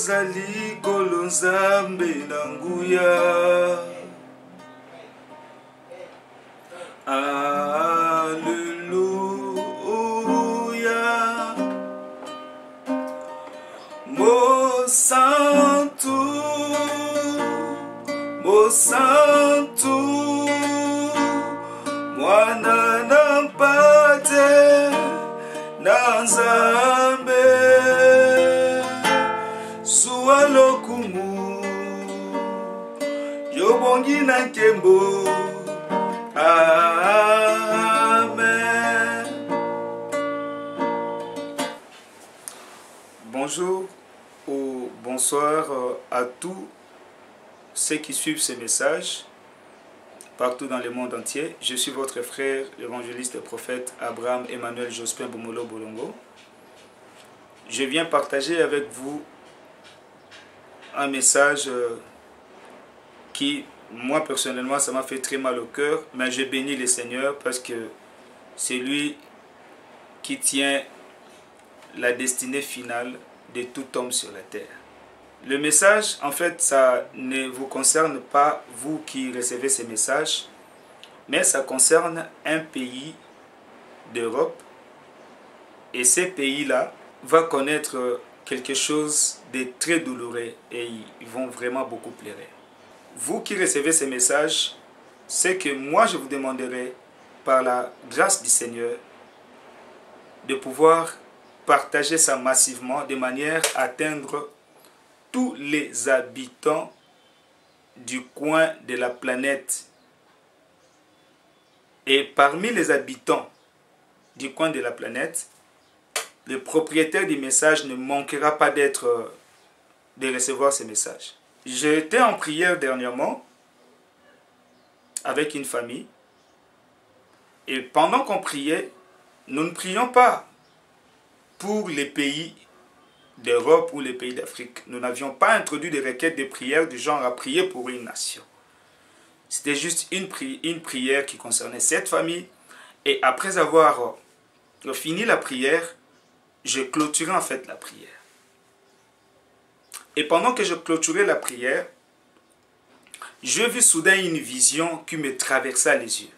ozali kolo nzambe na nguya. Alléluia. Mo santo, mo santo, mwana na mpate na nzambe suwa lokumu yobongi na nkembo. Amen. Bonjour ou bonsoir à tous ceux qui suivent ce message partout dans le monde entier. Je suis votre frère, l'évangéliste et prophète Abraham Emmanuel Jospin Bomolo Bolongo. Je viens partager avec vous un message qui, moi personnellement, ça m'a fait très mal au cœur, mais je bénis le Seigneur parce que c'est lui qui tient la destinée finale de tout homme sur la terre. Le message, en fait, ça ne vous concerne pas, vous qui recevez ces messages, mais ça concerne un pays d'Europe. Et ces pays-là vont connaître quelque chose de très douloureux et ils vont vraiment beaucoup pleurer. Vous qui recevez ces messages, c'est que moi je vous demanderai, par la grâce du Seigneur, de pouvoir partager ça massivement de manière à atteindre tous les habitants du coin de la planète. Et parmi les habitants du coin de la planète, le propriétaire du message ne manquera pas de recevoir ces messages. J'étais en prière dernièrement avec une famille et pendant qu'on priait, nous ne prions pas pour les pays d'Europe ou les pays d'Afrique. Nous n'avions pas introduit de requêtes de prière du genre à prier pour une nation. C'était juste une prière qui concernait cette famille. Et après avoir fini la prière, je clôturais en fait la prière. Et pendant que je clôturais la prière, je vis soudain une vision qui me traversa les yeux.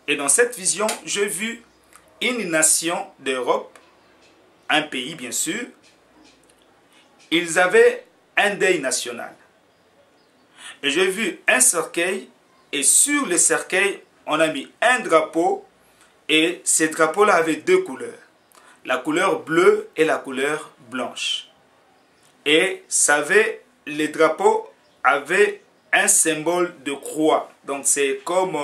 Et dans cette vision, j'ai vu une nation d'Europe, un pays bien sûr, ils avaient un deuil national. Et j'ai vu un cercueil, et sur le cercueil, on a mis un drapeau, et ce drapeau-là avait deux couleurs, la couleur bleue et la couleur blanche. Et le drapeau avait un symbole de croix, donc c'est comme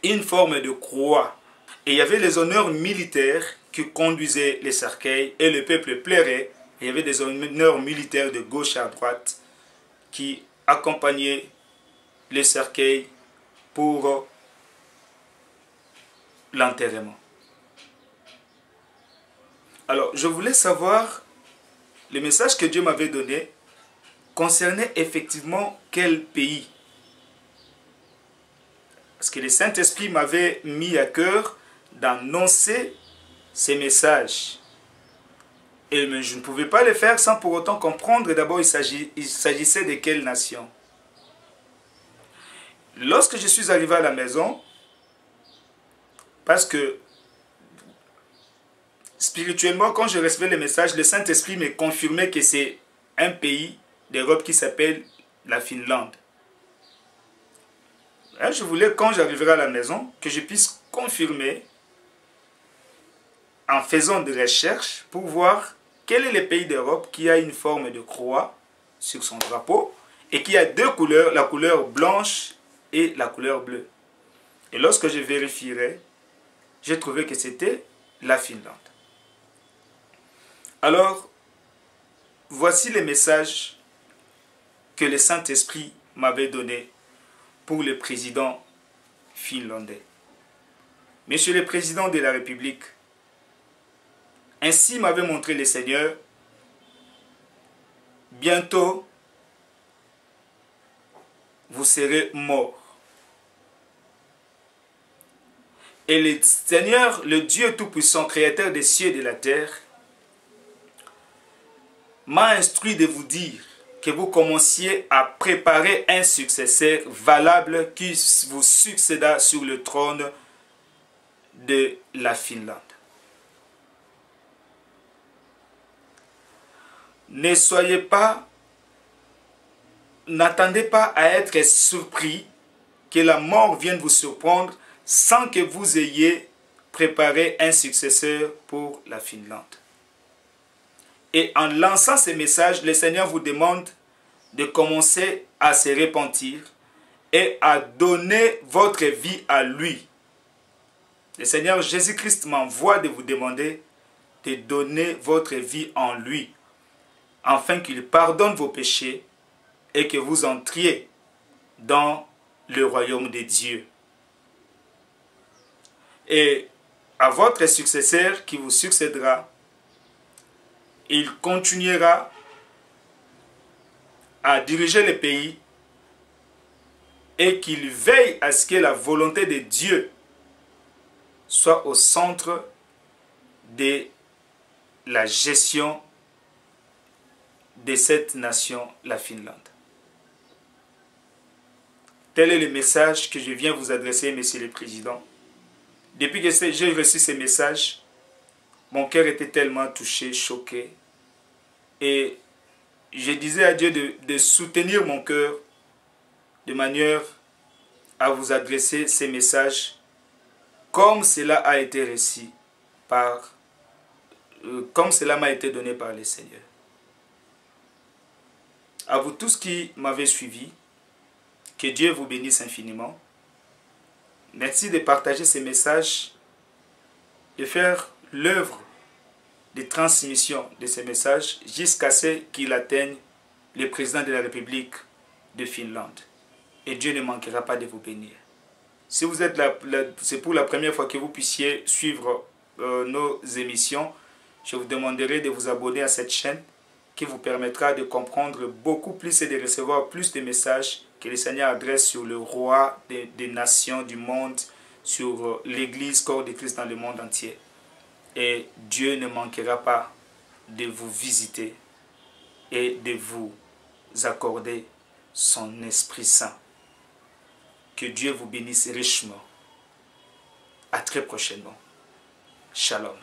une forme de croix. Et il y avait les honneurs militaires qui conduisaient les cercueils et le peuple pleurait. Il y avait des honneurs militaires de gauche à droite qui accompagnaient les cercueils pour l'enterrement. Alors, je voulais savoir, le message que Dieu m'avait donné concernait effectivement quel pays? Parce que le Saint-Esprit m'avait mis à cœur d'annoncer ces messages. Et je ne pouvais pas le faire sans pour autant comprendre d'abord il s'agissait de quelle nation. Lorsque je suis arrivé à la maison, parce que spirituellement, quand je recevais les messages, le Saint-Esprit me confirmait que c'est un pays d'Europe qui s'appelle la Finlande. Je voulais, quand j'arriverai à la maison, que je puisse confirmer en faisant des recherches pour voir quel est le pays d'Europe qui a une forme de croix sur son drapeau et qui a deux couleurs, la couleur blanche et la couleur bleue. Et lorsque je vérifierai, j'ai trouvé que c'était la Finlande. Alors, voici les messages que le Saint-Esprit m'avait donnés pour le président finlandais. Monsieur le Président de la République, ainsi m'avait montré le Seigneur, bientôt vous serez morts. Et le Seigneur, le Dieu Tout-Puissant, Créateur des cieux et de la terre, m'a instruit de vous dire que vous commenciez à préparer un successeur valable qui vous succéda sur le trône de la Finlande. Ne soyez pas, n'attendez pas à être surpris que la mort vienne vous surprendre sans que vous ayez préparé un successeur pour la Finlande. Et en lançant ces messages, le Seigneur vous demande de commencer à se repentir et à donner votre vie à lui. Le Seigneur Jésus-Christ m'envoie de vous demander de donner votre vie en lui, afin qu'il pardonne vos péchés et que vous entriez dans le royaume de Dieu. Et à votre successeur qui vous succédera, il continuera à diriger le pays et qu'il veille à ce que la volonté de Dieu soit au centre de la gestion de cette nation, la Finlande. Tel est le message que je viens vous adresser, Monsieur le Président. Depuis que j'ai reçu ces messages, mon cœur était tellement touché, choqué. Et je disais à Dieu de soutenir mon cœur de manière à vous adresser ces messages comme cela a été reçu comme cela m'a été donné par le Seigneur. À vous tous qui m'avez suivi, que Dieu vous bénisse infiniment. Merci de partager ces messages, de faire l'œuvre de transmission de ces messages jusqu'à ce qu'il atteigne le président de la République de Finlande. Et Dieu ne manquera pas de vous bénir. Si vous êtes c'est pour la première fois que vous puissiez suivre nos émissions, je vous demanderai de vous abonner à cette chaîne qui vous permettra de comprendre beaucoup plus et de recevoir plus de messages que le Seigneur adresse sur le roi des nations du monde, sur l'Église, corps de Christ dans le monde entier. Et Dieu ne manquera pas de vous visiter et de vous accorder son Esprit Saint. Que Dieu vous bénisse richement. À très prochainement. Shalom.